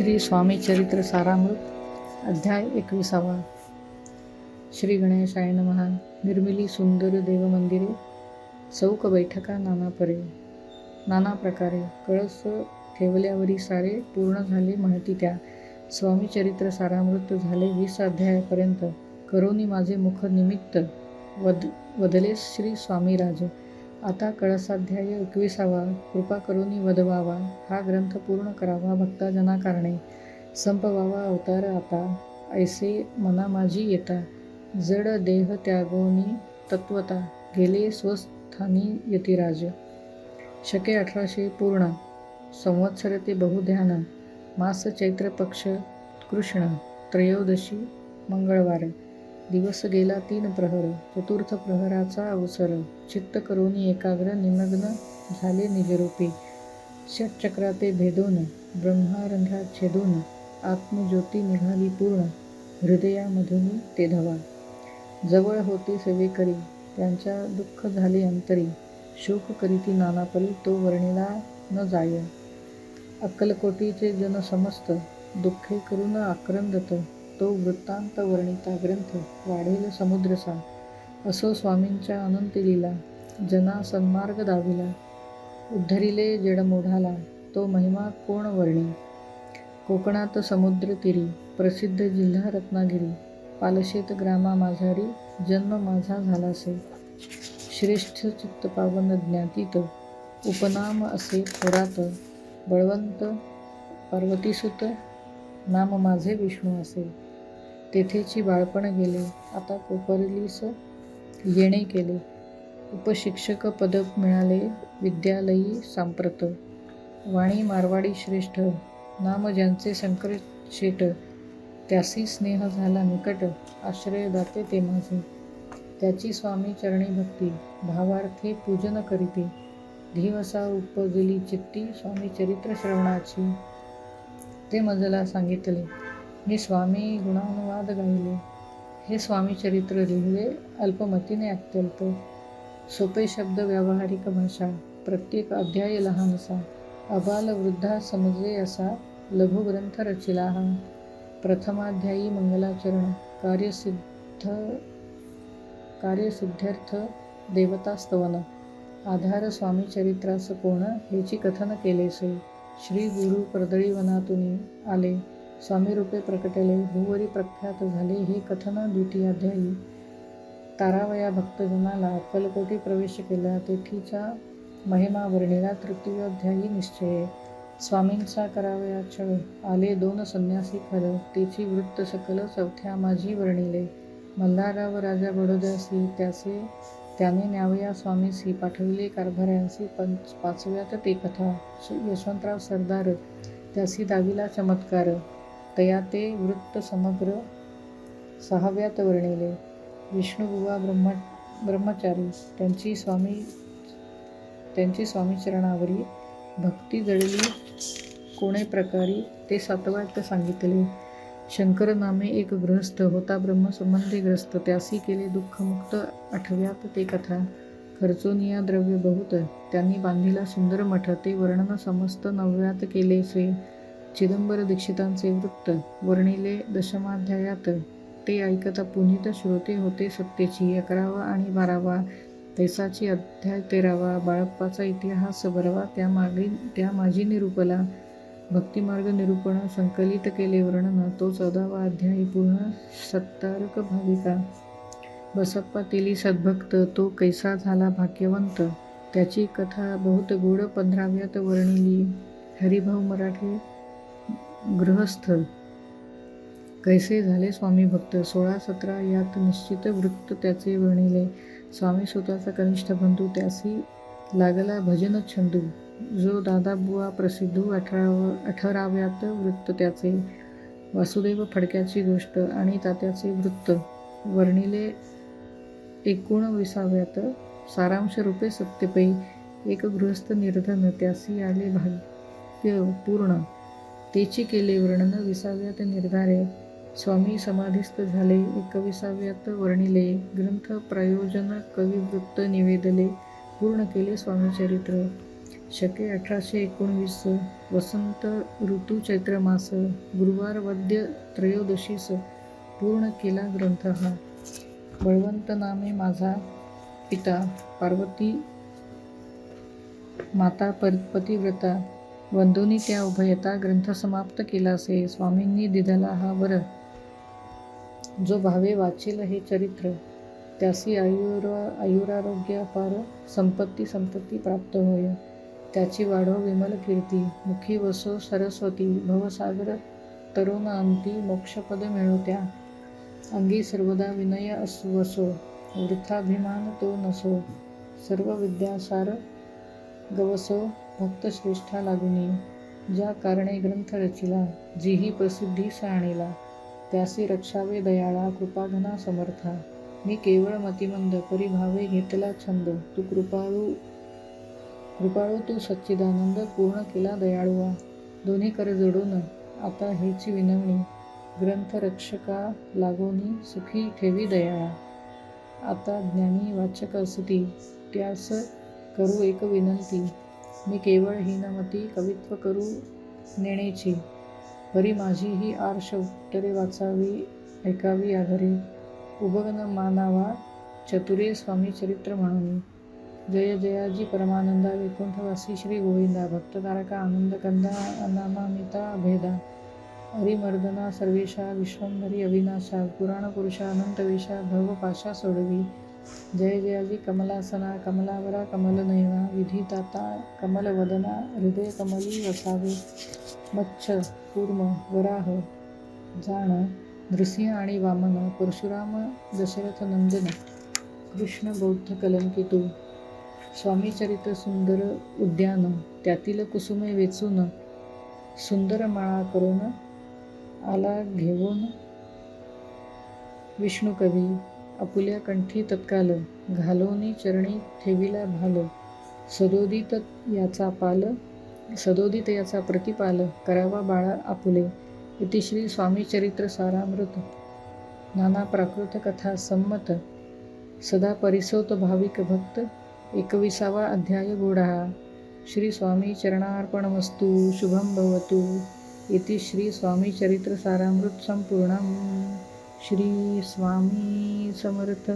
श्री स्वामी चरित्र सारामृत अध्याय 21. श्री गणेशाय नमः. निर्मिली सुंदर देवमंदिरे, चौक बैठका नाना परे. नाना प्रकारे कळस ठेवल्यावरी सारे पूर्ण झाले म्हणती त्या. स्वामी चरित्र सारामृत झाले 20 अध्यायापर्यंत. करोनी माझे मुख निमित्त वदले श्री स्वामीराज. आता कळसाध्याय 21. कृपा करोनी वदवावा. हा ग्रंथ पूर्ण करावा भक्ताजना कारणे. संपवावा अवतार आता, ऐसे मना माझी येता. जड देह त्यागोनी तत्वता, गेले स्वस्थानी यतिराज. शके 1800 पूर्ण. संवत्सर ते बहुध्यान. मास चैत्र पक्ष कृष्ण त्रयोदशी मंगळवार. दिवस गेला 3 प्रहर. चतुर्थ प्रहराचा अवसर. चित्त करोनी एकाग्र निमग्न झाले निजरूपी. षटचक्राते भेदून ब्रह्मारंध्रात छेदून, आत्मज्योती निघाली पूर्ण हृदयामधून ते धवा. जवळ होते सेवेकरी, त्यांच्या दुःख झाले अंतरी. शोक करीती नानापरी, तो वर्णिला न जाय. अक्कलकोटीचे जन समस्त, दुःखे करून आक्रंदत. तो वृत्तांत वर्णिता ग्रंथ, वाढेल समुद्रसा. असो स्वामींच्या अनंत लीला, जना सन्मार्ग दाविला. उद्धरिले जडमोढाला, तो महिमा कोण वर्णी. कोकणात समुद्र तीरी, प्रसिद्ध जिल्हा रत्नागिरी. पालशेत ग्रामा माझारी, जन्म माझा झालासे. श्रेष्ठ चित्त पावन ज्ञातीत, उपनाम असे थोरात. बळवंत पार्वतीसुत, नाम माझे विष्णू असे. तेथेची बाळपण गेले, आता कोपरलीस येणे केले. उपशिक्षक पद मिळाले, विद्यालयी सांप्रत. वाणी मारवाडी श्रेष्ठ, नाम ज्यांचे शंकर शेट. त्यासी स्नेह झाला निकट, आश्रयदाते ते माझे. त्याची स्वामी चरणी भक्ती, भावार्थे पूजन करीती. धीवसा उपजली चित्ती, स्वामी चरित्र श्रवणाची. ते मजला सांगितले, मी स्वामी गुणानुवाद गायले. हे स्वामी चरित्र लिहिले, अल्पमतीने अत्यल्प. सोपे शब्द, व्यावहारिक भाषा. प्रत्येक अध्याय लहानसा, अबाल वृद्धा समजे असा. लघुग्रंथ रचिला हा. प्रथमाध्यायी मंगलाचरण. कार्यसिद्ध्यर्थ देवतास्तवन. आधार स्वामी चरित्रास कोण, हेची कथन केलेसे. श्री गुरु कर्दळीवनातून आले, स्वामी रूपे प्रकटले. भूवरी प्रख्यात झाले, हे कथन द्वितीयाध्यायी. तारावया भक्तजनाला अक्कलकोटी प्रवेश केला, तेथीचा महिमा वर्णिला. तृतीयोध्यायी निश्चय. स्वामींचा करावया छळ, आले 2 संन्यासी खल. तेची वृत्त सकल चौथ्या माझी वर्णिले. मल्हारराव राजा बडोद्यासी, त्याने न्यावया स्वामीसी. पाठविले कारभाऱ्यांसी, 5व्यात ते कथा. यशवंतराव सरदार, त्यासी दाविला चमत्कार. तया ते वृत्त समग्र 6व्यात वर्णिले. विष्णुबुवा ब्रह्मचारी, त्यांची स्वामीचरणावरी भक्ती जळली कोणे प्रकारी, ते 7व्यात सांगितले. शंकर नामे एक गृहस्थ, होता ब्रह्मसंबंधी ग्रस्त. त्यासी केले दुःखमुक्त, 8व्यात ते कथा. खर्चोनिया द्रव्य बहुत, त्यांनी बांधिला सुंदर मठ. ते वर्णन समस्त 9व्यात केलेसे. चिदंबर दीक्षितांचे वृत्त वर्णिले 10माध्यायात. ते ऐकता पुनीत श्रोते होते सत्तेची. 11वा आणि 12वा. तैसाची अध्याय 13वा. बाळप्पाचा इतिहास 12वा. त्या माझी निरूपला. भक्तिमार्ग निरूपण संकलित केले वर्णन, तो 14वा अध्यायी पूर्ण. सत्तारक भाविका. बसप्पा तेली सद्भक्त, तो कैसा झाला भाग्यवंत. त्याची कथा बहुत गोड 15व्यात वर्णिली. हरिभाऊ मराठे गृहस्थ, कैसे झाले स्वामी भक्त. 16-17 यात निश्चित वृत्त त्याचे वर्णिले. स्वामी सुताचा कनिष्ठ बंधू, त्यासी लागला भजन छंदू. जो दादाबुवा प्रसिद्धू. 18व्यात वृत्त त्याचे. वासुदेव फडक्याची गोष्ट आणि तात्याचे वृत्त वर्णिले 19व्यात. सारांश रूपे सत्यपै. एक गृहस्थ निर्धन, त्यासी आले भाग्य पूर्ण. तेची केले वर्णन 20व्यात निर्धारे. स्वामी समाधिस्थ झाले 21व्यात वर्णिले. ग्रंथ प्रयोजन कविवृत्त निवेदले. पूर्ण केले स्वामी चरित्र. शके 1819 वसंत ऋतू चैत्र मास गुरुवार वद्य त्रयोदशीस पूर्ण केला ग्रंथ हा. बळवंत नामे माझा पिता, पार्वती माता पतिव्रता, वंदोनी त्या उभयता ग्रंथ समाप्त केलासे. स्वामींनी दिधला हा वर, जो भावे वाचेल हे चरित्र, त्यासी आयुरारोग्य अपार, संपत्ती प्राप्त होय. त्याची वाढो विमल कीर्ती, मुखी वसो सरस्वती, भवसागर तरुण अंती, मोक्षपद मिळो त्या. अंगी सर्वदा विनय वसो, वृथाभिमान तो नसो, सर्व विद्यासार गवसो, भक्त श्रेष्ठा लागुनी. ज्या कारणे ग्रंथ रचिला, जीही प्रसिद्धीस आणिला, त्यासी रक्षावे दयाळा, कृपाघना समर्था. मी केवळ मतिमंद, परिभावे घेतला छंद, तू कृपाळू तू सच्चिदानंद, पूर्ण केला दयाळुआ. दोन्ही कर जोडून आता हेची विनवणी, ग्रंथ रक्षका लागोनी, सुखी ठेवी दयाळा. आता ज्ञानी वाचक असती, त्यास करू एक विनंती, मी केवळ हीनमती, कवित्व करू नेणेची. परी माझी ही आर्ष उत्तरे वाचावी, ऐकावी आघरी, उभगन मानावा चतुरे स्वामी चरित्र म्हणून. जय जयाजी परमानंदा, वैकुंठवासी श्री गोविंदा, भक्ततारका आनंद कंदा, अनामामिता अभेदा, हरिमर्दना सर्वेशा, विश्वंभरी अविनाशा, पुराण पुरुषा अनंतवेशा, भवपाशा सोडवी. जय जयाजी कमलासना, कमलावरा कमलनयना, विधिदाता कमलवदना, हृदय कमली वसावे. मच्छ कूर्म वराह जाण, नृसिंह आणि वामन, परशुराम दशरथ नंदन, कृष्ण बौद्ध कलंकितू. स्वामी चरित्र सुंदर उद्यान, त्यातील कुसुमे वेचून, सुंदर माळा करून आला घेऊन विष्णू कवी. आपुल्या कंठी तत्काल, घालोनी चरणी ठेविला भाल, सदोदित याचा प्रतिपाल, करावा बाळा आपुले. इति श्री स्वामी चरित्र सारामृत. नाना प्राकृत कथा संमत, सदा परिसोत भाविक भक्त. 21वा अध्याय गोडा. श्री स्वामी चरणार्पणमस्तु. शुभं भवतु. इति श्री स्वामी चरित्र सारामृत संपूर्णम्. श्री स्वामी समर्थ.